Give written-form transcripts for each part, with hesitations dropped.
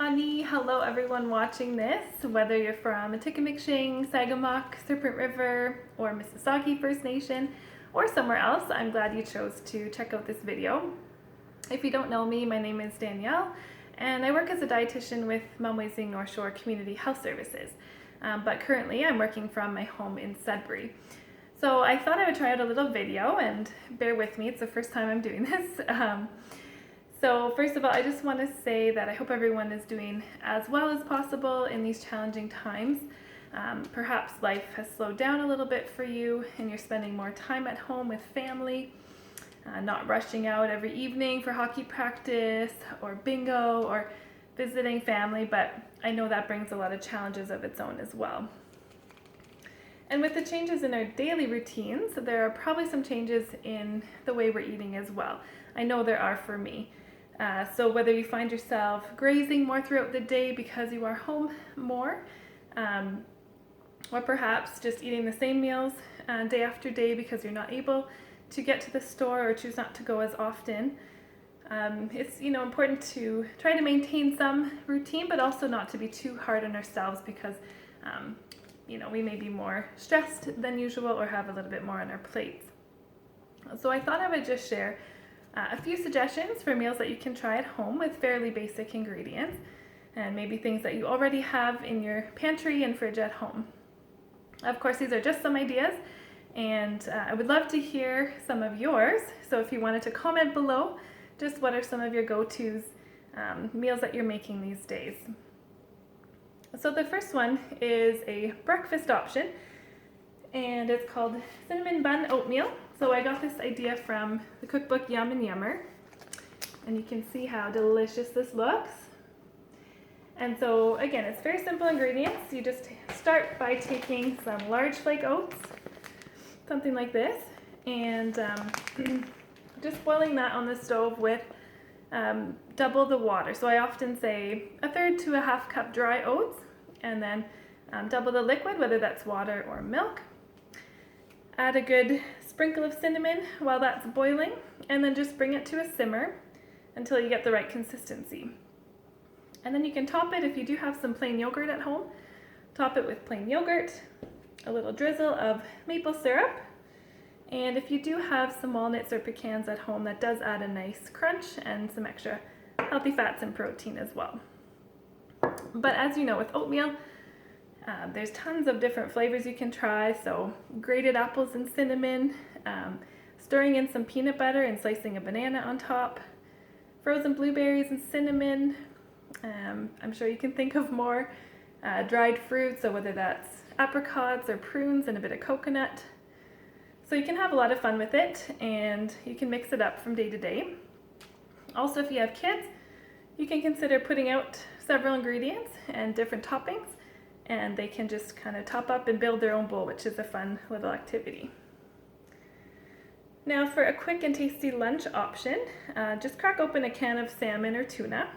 Hello everyone watching this, whether you're from Atikameksheng, Sagamok, Serpent River, or Mississauga First Nation, or somewhere else. I'm glad you chose to check out this video. If you don't know me, my name is Danielle, and I work as a dietitian with Mumwaysing North Shore Community Health Services. But currently I'm working from my home in Sudbury. So I thought I would try out a little video, and bear with me, it's the first time I'm doing this. So first of all, I just want to say that I hope everyone is doing as well as possible in these challenging times. Perhaps life has slowed down a little bit for you and you're spending more time at home with family, not rushing out every evening for hockey practice or bingo or visiting family, but I know that brings a lot of challenges of its own as well. And with the changes in our daily routines, there are probably some changes in the way we're eating as well. I know there are for me. So whether you find yourself grazing more throughout the day because you are home more, or perhaps just eating the same meals day after day because you're not able to get to the store or choose not to go as often, it's important to try to maintain some routine, but also not to be too hard on ourselves because we may be more stressed than usual or have a little bit more on our plates. So I thought I would just share a few suggestions for meals that you can try at home with fairly basic ingredients and maybe things that you already have in your pantry and fridge at home. Of course, these are just some ideas, and I would love to hear some of yours. So if you wanted to comment below, just what are some of your go-tos meals that you're making these days. So the first one is a breakfast option, and it's called cinnamon bun oatmeal. So I got this idea from the cookbook Yum and Yummer, and you can see how delicious this looks. And so again, it's very simple ingredients. You just start by taking some large flake oats, something like this, and just boiling that on the stove with double the water. So I often say 1/3 to 1/2 cup dry oats, and then double the liquid, whether that's water or milk. Add a good sprinkle of cinnamon while that's boiling, and then just bring it to a simmer until you get the right consistency. And then you can top it, if you do have some plain yogurt at home, top it with plain yogurt, a little drizzle of maple syrup, and if you do have some walnuts or pecans at home, that does add a nice crunch and some extra healthy fats and protein as well. But as you know, with oatmeal, there's tons of different flavors you can try. So grated apples and cinnamon, stirring in some peanut butter and slicing a banana on top, frozen blueberries and cinnamon. I'm sure you can think of more. Dried fruit, so whether that's apricots or prunes and a bit of coconut. So you can have a lot of fun with it, and you can mix it up from day to day. Also, if you have kids, you can consider putting out several ingredients and different toppings, and they can just kind of top up and build their own bowl, which is a fun little activity. Now for a quick and tasty lunch option, just crack open a can of salmon or tuna.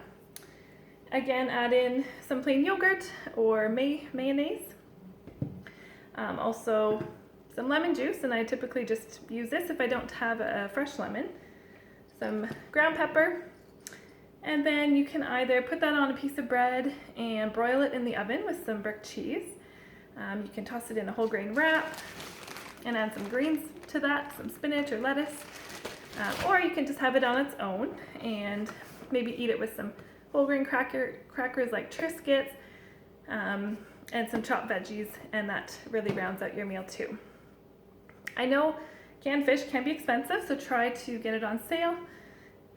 Again, add in some plain yogurt or mayonnaise. Also some lemon juice, and I typically just use this if I don't have a fresh lemon. Some ground pepper. And then you can either put that on a piece of bread and broil it in the oven with some brick cheese. You can toss it in a whole grain wrap and add some greens to that, some spinach or lettuce. Or you can just have it on its own and maybe eat it with some whole grain crackers like Triscuits and some chopped veggies, and that really rounds out your meal too. I know canned fish can be expensive, so try to get it on sale.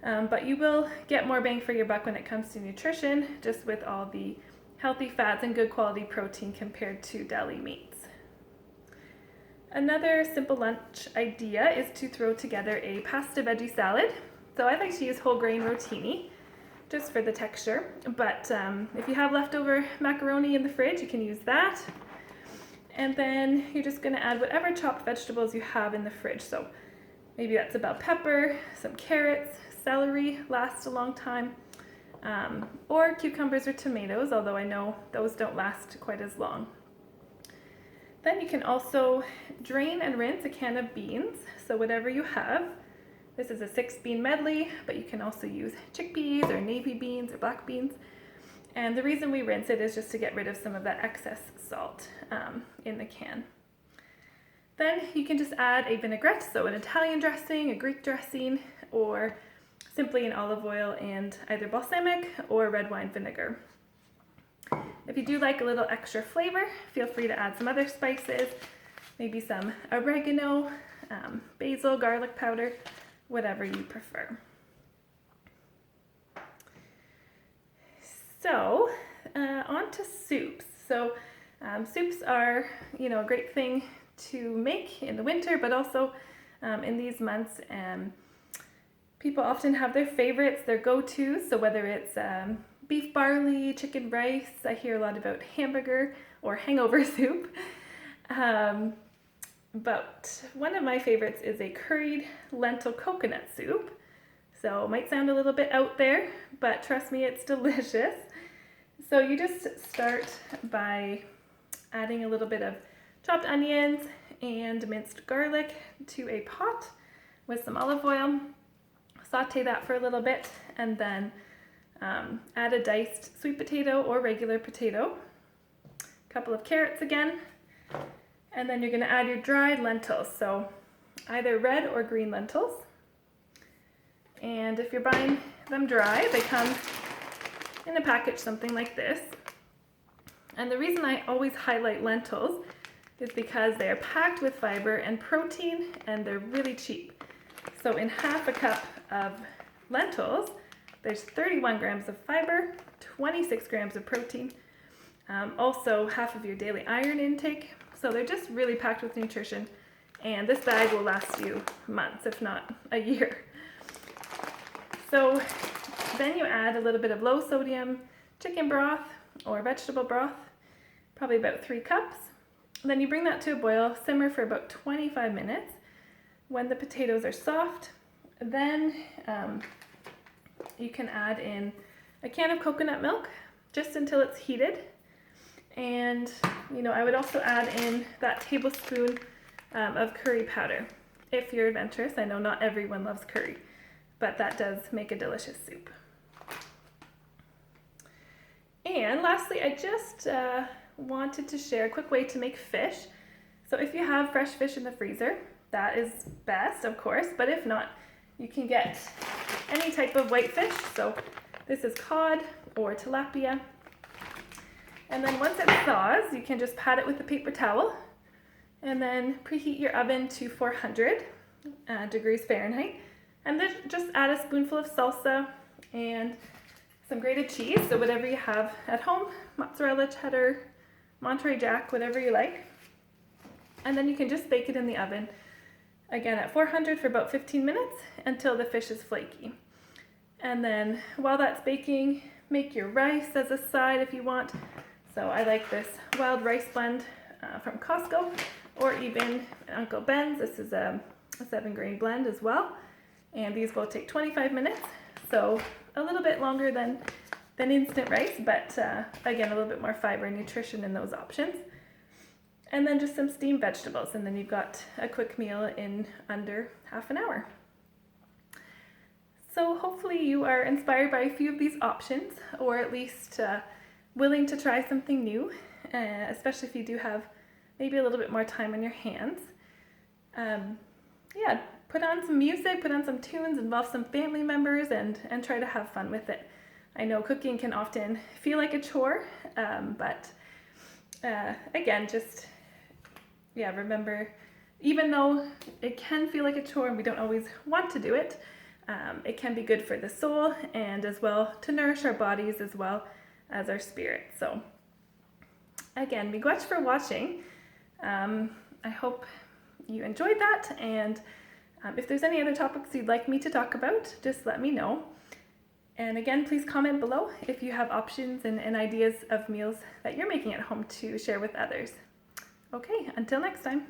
But you will get more bang for your buck when it comes to nutrition, just with all the healthy fats and good quality protein compared to deli meats. Another simple lunch idea is to throw together a pasta veggie salad. So I like to use whole grain rotini just for the texture, but if you have leftover macaroni in the fridge, you can use that. And then you're just going to add whatever chopped vegetables you have in the fridge. So maybe that's a bell pepper, some carrots, celery lasts a long time, or cucumbers or tomatoes, although I know those don't last quite as long. Then you can also drain and rinse a can of beans, so whatever you have. This is a 6-bean medley, but you can also use chickpeas or navy beans or black beans. And the reason we rinse it is just to get rid of some of that excess salt in the can. Then you can just add a vinaigrette, so an Italian dressing, a Greek dressing, or simply an olive oil and either balsamic or red wine vinegar. If you do like a little extra flavor, feel free to add some other spices, maybe some oregano, basil, garlic powder, whatever you prefer. So, on to soups. So, soups are, a great thing to make in the winter, but also in these months. People often have their favorites, their go-tos. So whether it's beef barley, chicken rice, I hear a lot about hamburger or hangover soup. But one of my favorites is a curried lentil coconut soup. So it might sound a little bit out there, but trust me, it's delicious. So you just start by adding a little bit of chopped onions and minced garlic to a pot with some olive oil. Saute that for a little bit, and then add a diced sweet potato or regular potato, a couple of carrots again, and then you're going to add your dried lentils, so either red or green lentils. And if you're buying them dry, they come in a package something like this. And the reason I always highlight lentils is because they are packed with fiber and protein, and they're really cheap. So in half a cup of lentils, there's 31 grams of fiber, 26 grams of protein, also half of your daily iron intake. So they're just really packed with nutrition, and this bag will last you months, if not a year. So then you add a little bit of low sodium chicken broth or vegetable broth, probably about 3 cups. And then you bring that to a boil, simmer for about 25 minutes. When the potatoes are soft, then you can add in a can of coconut milk just until it's heated. And I would also add in that tablespoon of curry powder if you're adventurous. I know not everyone loves curry, but that does make a delicious soup. And lastly, I just wanted to share a quick way to make fish. So if you have fresh fish in the freezer, that is best, of course, but if not, you can get any type of white fish. So this is cod or tilapia. And then once it thaws, you can just pat it with a paper towel and then preheat your oven to 400 degrees Fahrenheit. And then just add a spoonful of salsa and some grated cheese, so whatever you have at home, mozzarella, cheddar, Monterey Jack, whatever you like. And then you can just bake it in the oven, again at 400 for about 15 minutes until the fish is flaky. And then while that's baking, make your rice as a side if you want. So I like this wild rice blend from Costco, or even Uncle Ben's. This is a 7-grain blend as well. And these both take 25 minutes, so a little bit longer than instant rice, but again, a little bit more fiber and nutrition in those options. And then just some steamed vegetables, and then you've got a quick meal in under half an hour. So hopefully you are inspired by a few of these options, or at least willing to try something new, especially if you do have maybe a little bit more time on your hands. Put on some music, put on some tunes, involve some family members, and try to have fun with it. I know cooking can often feel like a chore, but again, just remember, even though it can feel like a chore and we don't always want to do it, it can be good for the soul and as well to nourish our bodies as well as our spirit. So again, miigwech for watching. I hope you enjoyed that, and if there's any other topics you'd like me to talk about, just let me know. And again, please comment below if you have options and ideas of meals that you're making at home to share with others. Okay, until next time.